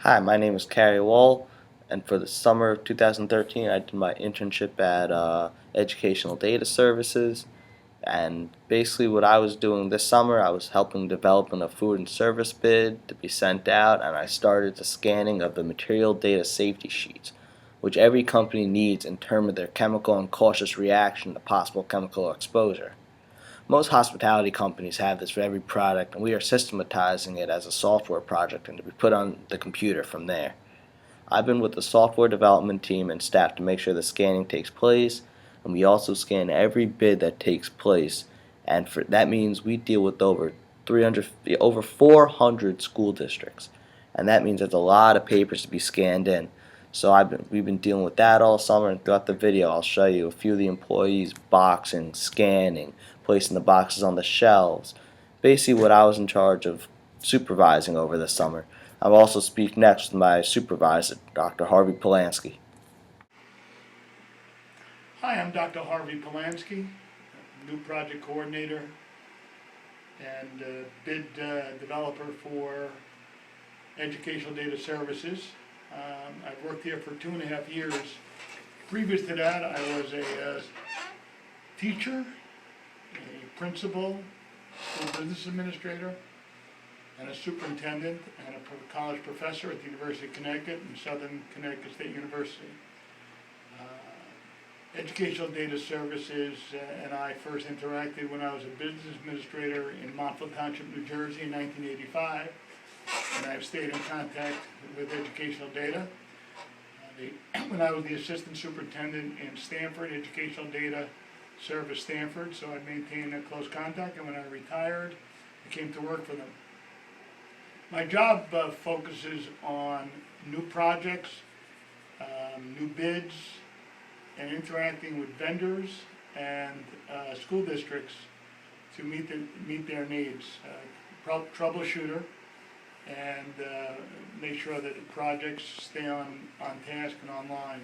Hi, my name is Wohl, and for the summer of 2013, I did my internship at Educational Data Services. And basically, what I was doing this summer, I was helping developing a food and service bid to be sent out, and I started the scanning of the material data safety sheets, which every company needs in terms of their chemical and cautious reaction to possible chemical exposure. Most hospitality companies have this for every product, and we are systematizing it as a software project and to be put on the computer from there. I've been with the software development team and staff to make sure the scanning takes place, and we also scan every bid that takes place. And that means we deal with over 400 school districts, and that means there's a lot of papers to be scanned in. So we've been dealing with that all summer, and throughout the video I'll show you a few of the employees boxing, scanning, placing the boxes on the shelves. Basically what I was in charge of supervising over the summer. I'll also speak next with my supervisor, Dr. Harvey Polanski. Hi, I'm Dr. Harvey Polanski, new project coordinator and bid developer for Educational Data Services. I've worked here for 2.5 years. Previous to that, I was a teacher, a principal, school business administrator, and a superintendent and a college professor at the University of Connecticut and Southern Connecticut State University. Educational Data Services and I first interacted when I was a business administrator in Montville Township, New Jersey in 1985, and I've stayed in contact with Educational Data. When I was the assistant superintendent in Stanford, Educational Data Service Stanford, so I maintained a close contact, and when I retired, I came to work for them. My job focuses on new projects, new bids, and interacting with vendors and school districts to meet their needs. Troubleshooter and make sure that the projects stay on task and online.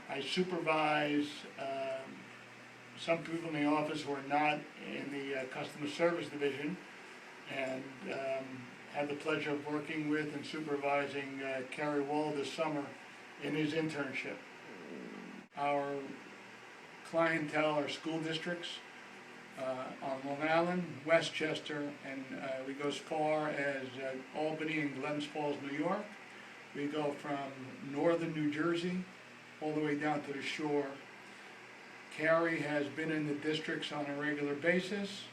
I supervise some people in the office who are not in the customer service division, and had the pleasure of working with and supervising Wohl this summer in his internship. Our clientele are school districts on Long Island, Westchester, and we go as far as Albany and Glens Falls, New York. We go from northern New Jersey all the way down to the shore. Carrie has been in the districts on a regular basis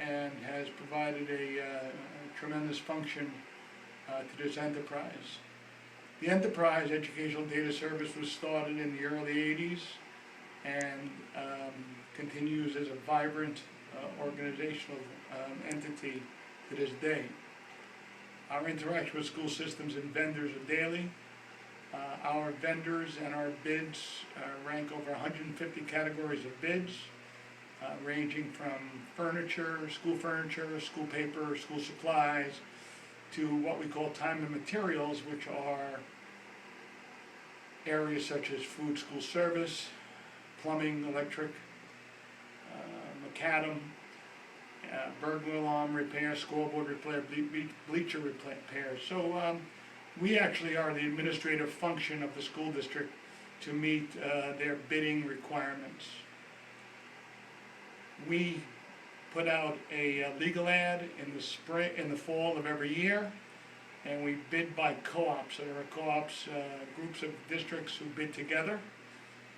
and has provided a tremendous function to this enterprise. The Enterprise Educational Data Service was started in the early 80s and continues as a vibrant organizational entity to this day. Our interaction with school systems and vendors are daily. Our vendors and our bids rank over 150 categories of bids, ranging from furniture, school paper, school supplies, to what we call time and materials, which are areas such as food, school service, plumbing, electric, macadam, burglar alarm repair, scoreboard repair, bleacher repair. So we actually are the administrative function of the school district to meet their bidding requirements. We put out a legal ad in the fall of every year, and we bid by co-ops. So there are co-ops, groups of districts who bid together,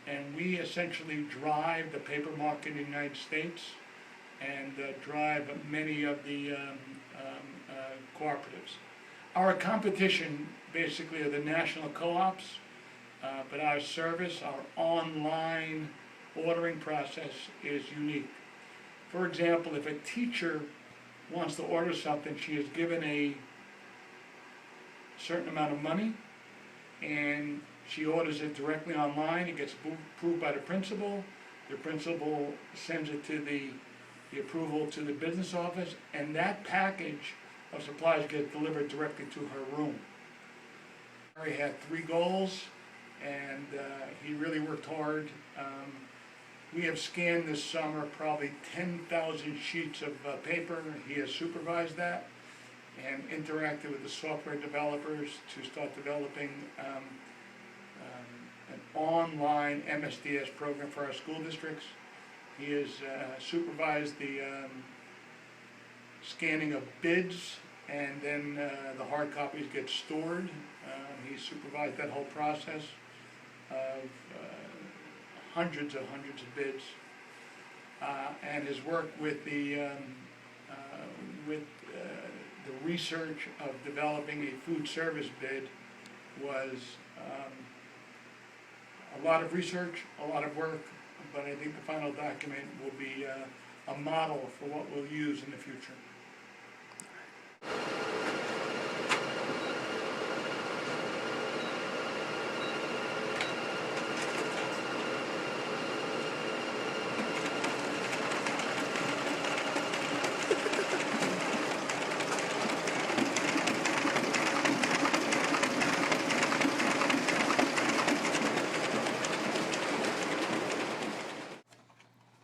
and we essentially drive the paper market in the United States and drive many of the cooperatives. Our competition basically are the national co-ops, but our service, our online ordering process is unique. For example, if a teacher wants to order something, she is given a certain amount of money, and she orders it directly online. It gets approved by the principal sends it to the approval to the business office, and that package of supplies gets delivered directly to her room. He had 3 goals, and he really worked hard. We have scanned this summer probably 10,000 sheets of paper. He has supervised that, and interacted with the software developers to start developing an online MSDS program for our school districts. He has supervised the scanning of bids, and then the hard copies get stored. He supervised that whole process of hundreds of bids, and his work with the research of developing a food service bid was a lot of research, a lot of work, but I think the final document will be a model for what we'll use in the future.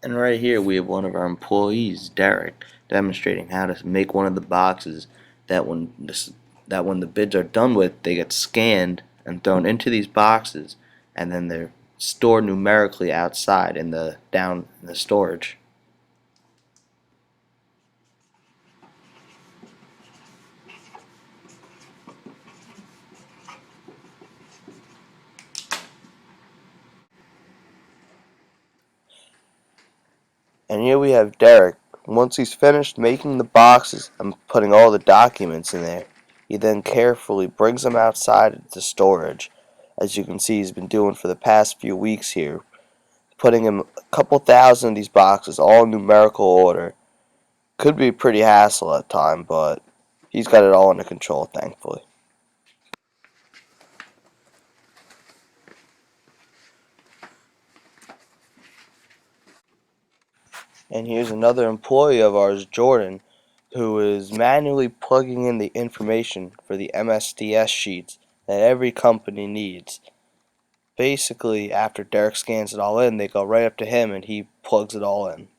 And right here we have one of our employees, Derek, demonstrating how to make one of the boxes that when the bids are done with, they get scanned and thrown into these boxes, and then they're stored numerically outside in the down in the storage. And here we have Derek. Once he's finished making the boxes and putting all the documents in there, he then carefully brings them outside into storage. As you can see, he's been doing for the past few weeks here, putting in a couple thousand of these boxes, all in numerical order. Could be pretty hassle at times, but he's got it all under control, thankfully. And here's another employee of ours, Jordan, who is manually plugging in the information for the MSDS sheets that every company needs. Basically, after Derek scans it all in, they go right up to him and he plugs it all in.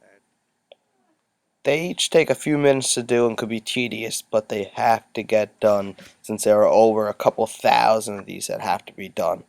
They each take a few minutes to do and could be tedious, but they have to get done since there are over a couple thousand of these that have to be done.